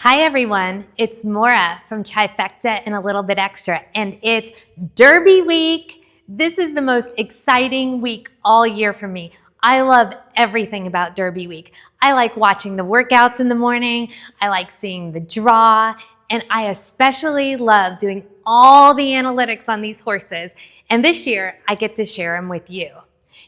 Hi everyone, it's Maura from Trifecta and a Little Bit Extra, and it's Derby Week. This is the most exciting week all year for me. I love everything about Derby Week. I like watching the workouts in the morning, I like seeing the draw, and I especially love doing all the analytics on these horses. And this year, I get to share them with you.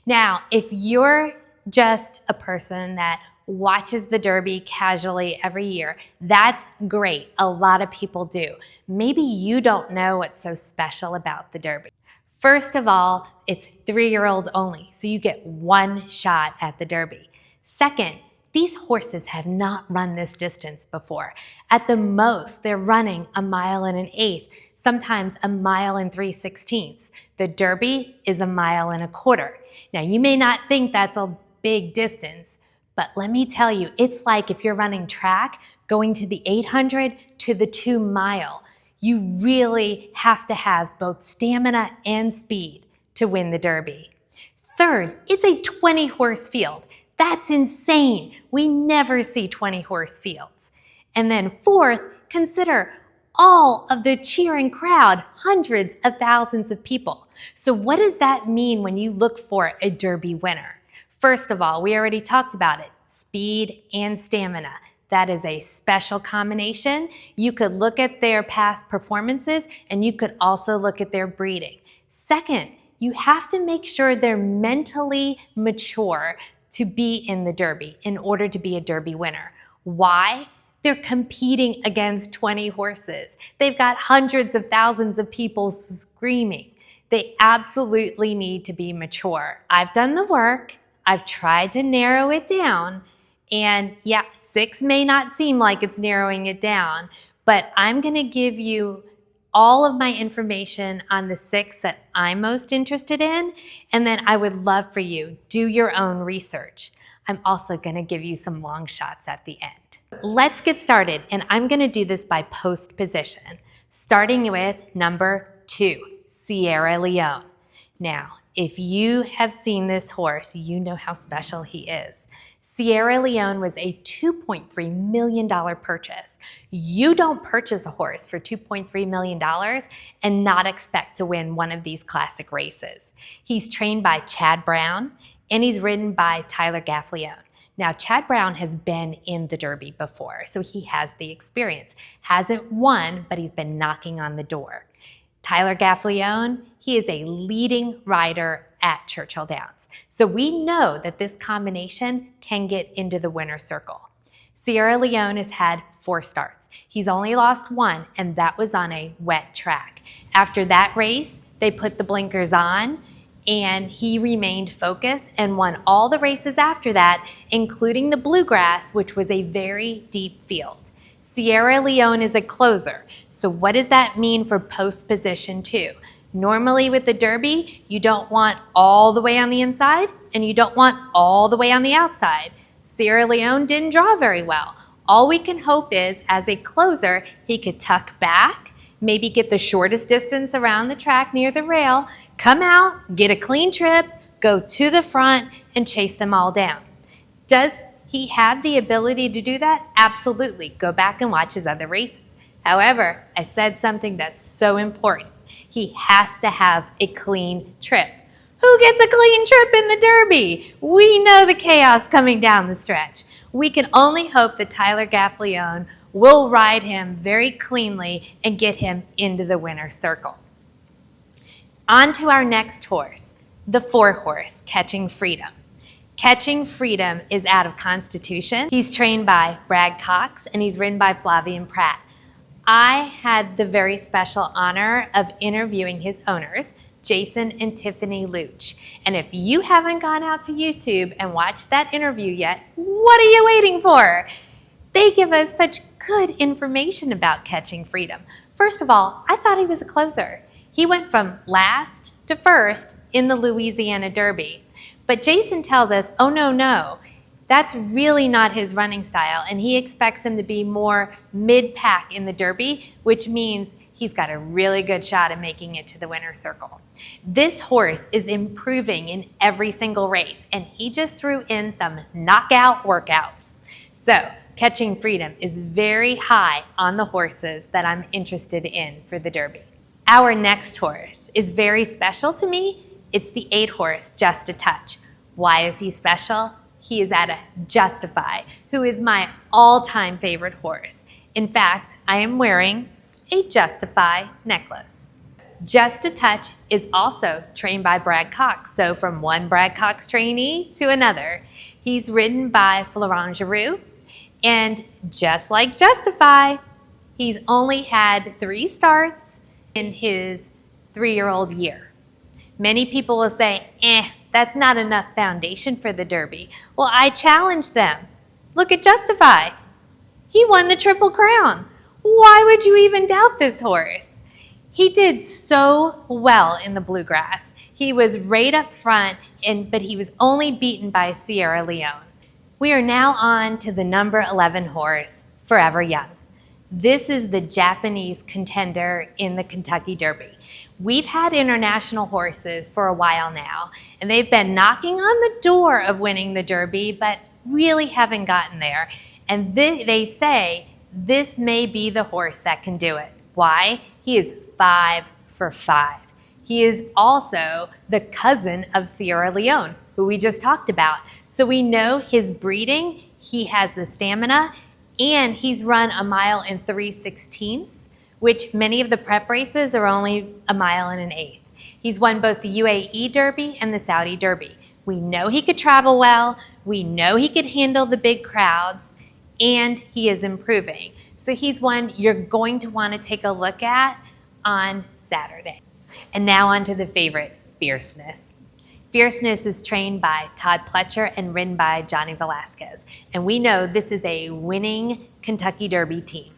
Now, if you're just a person that watches the Derby casually every year, that's great. A lot of people do. Maybe you don't know what's so special about the Derby. First of all, it's 3-year-olds only, so you get one shot at the Derby. Second, these horses have not run this distance before. At the most, they're running 1.125 miles, sometimes 1.3 miles. The Derby is 1.25 miles. Now, you may not think that's a big distance, but let me tell you, it's like if you're running track, going to the 800 to the 2-mile. You really have to have both stamina and speed to win the Derby. Third, it's a 20-horse field. That's insane. We never see 20-horse fields. And then fourth, consider all of the cheering crowd, hundreds of thousands of people. So what does that mean when you look for a Derby winner? First of all, we already talked about it, speed and stamina. That is a special combination. You could look at their past performances and you could also look at their breeding. Second, you have to make sure they're mentally mature to be in the Derby in order to be a Derby winner. Why? They're competing against 20 horses. They've got hundreds of thousands of people screaming. They absolutely need to be mature. I've done the work. I've tried to narrow it down. And yeah, 6 may not seem like it's narrowing it down, but I'm going to give you all of my information on the 6 that I'm most interested in, and then I would love for you, do your own research. I'm also going to give you some long shots at the end. Let's get started, and I'm going to do this by post position, starting with number 2, Sierra Leone. Now, if you have seen this horse, you know how special he is. Sierra Leone was a $2.3 million purchase. You don't purchase a horse for $2.3 million and not expect to win one of these classic races. He's trained by Chad Brown and he's ridden by Tyler Gaffalione. Now, Chad Brown has been in the Derby before, so he has the experience. Hasn't won, but he's been knocking on the door. Tyler Gaffalione, he is a leading rider at Churchill Downs. So we know that this combination can get into the winner's circle. Sierra Leone has had 4 starts. He's only lost 1, and that was on a wet track. After that race, they put the blinkers on, and he remained focused and won all the races after that, including the Bluegrass, which was a very deep field. Sierra Leone is a closer. So what does that mean for post position 2? Normally with the Derby, you don't want all the way on the inside and you don't want all the way on the outside. Sierra Leone didn't draw very well. All we can hope is, as a closer, he could tuck back, maybe get the shortest distance around the track near the rail, come out, get a clean trip, go to the front, and chase them all down. Does he have the ability to do that? Absolutely. Go back and watch his other races. However, I said something that's so important. He has to have a clean trip. Who gets a clean trip in the Derby? We know the chaos coming down the stretch. We can only hope that Tyler Gaffalione will ride him very cleanly and get him into the winner's circle. On to our next horse, the 4-horse, Catching Freedom. Catching Freedom is out of Constitution. He's trained by Brad Cox and he's ridden by Flavien Prat. I had the very special honor of interviewing his owners, Jason and Tiffany Luch. And if you haven't gone out to YouTube and watched that interview yet, what are you waiting for? They give us such good information about Catching Freedom. First of all, I thought he was a closer. He went from last to first in the Louisiana Derby. But Jason tells us, oh no, that's really not his running style, and he expects him to be more mid-pack in the Derby, which means he's got a really good shot at making it to the winner's circle. This horse is improving in every single race, and he just threw in some knockout workouts. So Catching Freedom is very high on the horses that I'm interested in for the Derby. Our next horse is very special to me. It's the 8 horse, Just a Touch. Why is he special? He is at a Justify, who is my all-time favorite horse. In fact, I am wearing a Justify necklace. Just a Touch is also trained by Brad Cox, so from one Brad Cox trainee to another. He's ridden by Florent Giroux, and just like Justify, he's only had 3 starts in his 3-year-old year. Many people will say, that's not enough foundation for the Derby. Well, I challenge them. Look at Justify. He won the Triple Crown. Why would you even doubt this horse? He did so well in the Bluegrass. He was right up front, but he was only beaten by Sierra Leone. We are now on to the number 11 horse, Forever Young. This is the Japanese contender in the Kentucky Derby. We've had international horses for a while now, and they've been knocking on the door of winning the Derby, but really haven't gotten there. And they say this may be the horse that can do it. Why? He is 5 for 5. He is also the cousin of Sierra Leone, who we just talked about. So we know his breeding, he has the stamina, and he's run a mile in 3/16, which many of the prep races are only a mile and an eighth. He's won both the UAE Derby and the Saudi Derby. We know he could travel well, we know he could handle the big crowds, and he is improving. So he's one you're going to want to take a look at on Saturday. And now on to the favorite, Fierceness. Fierceness is trained by Todd Pletcher and ridden by Johnny Velasquez. And we know this is a winning Kentucky Derby team.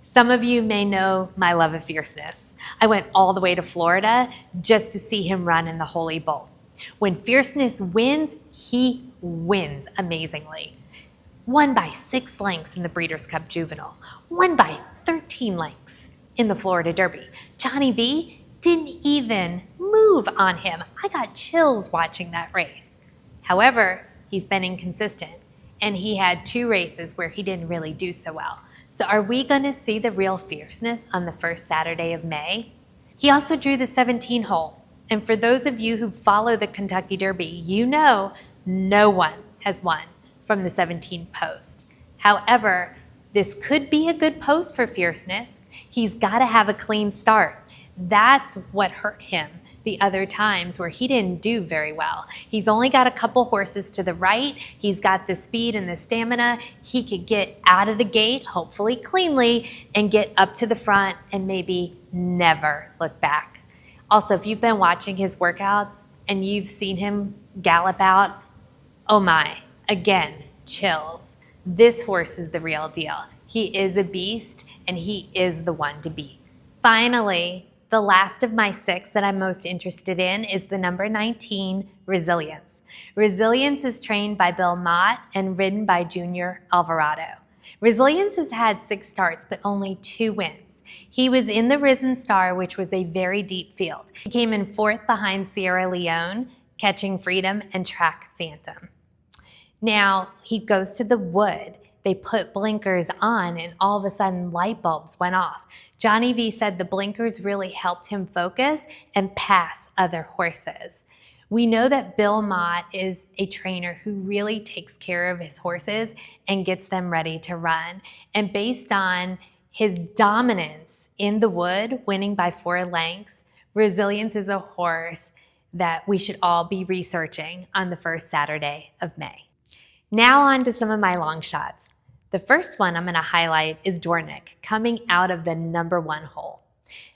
Some of you may know my love of Fierceness. I went all the way to Florida just to see him run in the Holy Bull. When Fierceness wins, he wins amazingly. Won by 6 lengths in the Breeders' Cup Juvenile. Won by 13 lengths in the Florida Derby. Johnny V didn't even move on him. I got chills watching that race. However, he's been inconsistent, and he had 2 races where he didn't really do so well. So are we going to see the real Fierceness on the first Saturday of May? He also drew the 17 hole. And for those of you who follow the Kentucky Derby, you know no one has won from the 17 post. However, this could be a good post for Fierceness. He's got to have a clean start. That's what hurt him the other times where he didn't do very well. He's only got a couple horses to the right. He's got the speed and the stamina. He could get out of the gate, hopefully cleanly, and get up to the front and maybe never look back. Also, if you've been watching his workouts and you've seen him gallop out, oh my, again, chills. This horse is the real deal. He is a beast, and he is the one to beat. Finally, the last of my 6 that I'm most interested in is the number 19, Resilience. Resilience is trained by Bill Mott and ridden by Junior Alvarado. Resilience has had 6 starts, but only 2 wins. He was in the Risen Star, which was a very deep field. He came in 4th behind Sierra Leone, Catching Freedom, and Track Phantom. Now, he goes to the wood. They put blinkers on, and all of a sudden light bulbs went off. Johnny V said the blinkers really helped him focus and pass other horses. We know that Bill Mott is a trainer who really takes care of his horses and gets them ready to run. And based on his dominance in the wood, winning by 4 lengths, Resilience is a horse that we should all be researching on the first Saturday of May. Now on to some of my long shots. The first one I'm going to highlight is Dornick coming out of the number 1 hole.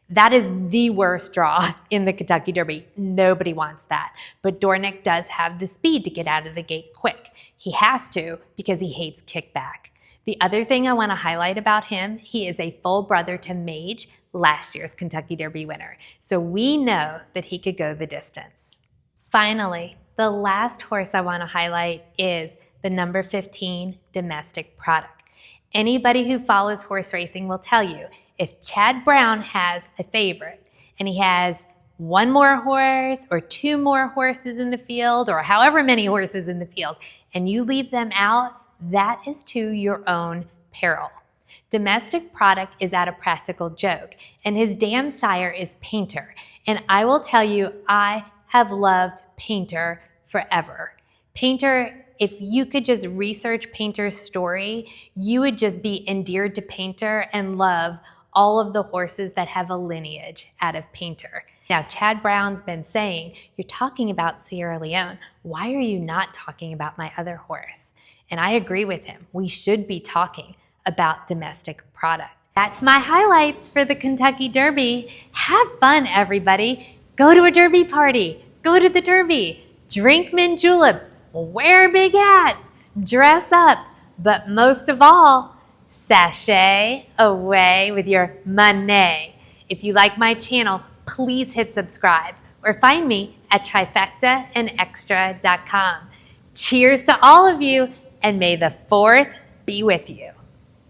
That is the worst draw in the Kentucky Derby. Nobody wants that. But Dornick does have the speed to get out of the gate quick. He has to because he hates kickback. The other thing I want to highlight about him, he is a full brother to Mage, last year's Kentucky Derby winner. So we know that he could go the distance. Finally, the last horse I want to highlight is the number 15 Domestic Product. Anybody who follows horse racing will tell you if Chad Brown has a favorite and he has 1 more horse or 2 more horses in the field or however many horses in the field and you leave them out, that is to your own peril. Domestic product is at a practical joke, and his damn sire is Painter. And I will tell you, I have loved Painter forever. Painter, if you could just research Painter's story, you would just be endeared to Painter and love all of the horses that have a lineage out of Painter. Now, Chad Brown's been saying, you're talking about Sierra Leone. Why are you not talking about my other horse? And I agree with him. We should be talking about domestic product. That's my highlights for the Kentucky Derby. Have fun, everybody. Go to a Derby party. Go to the Derby. Drink mint juleps. Wear big hats. Dress up. But most of all, sashay away with your money. If you like my channel, please hit subscribe or find me at trifectaandextra.com. Cheers to all of you, and may the 4th be with you.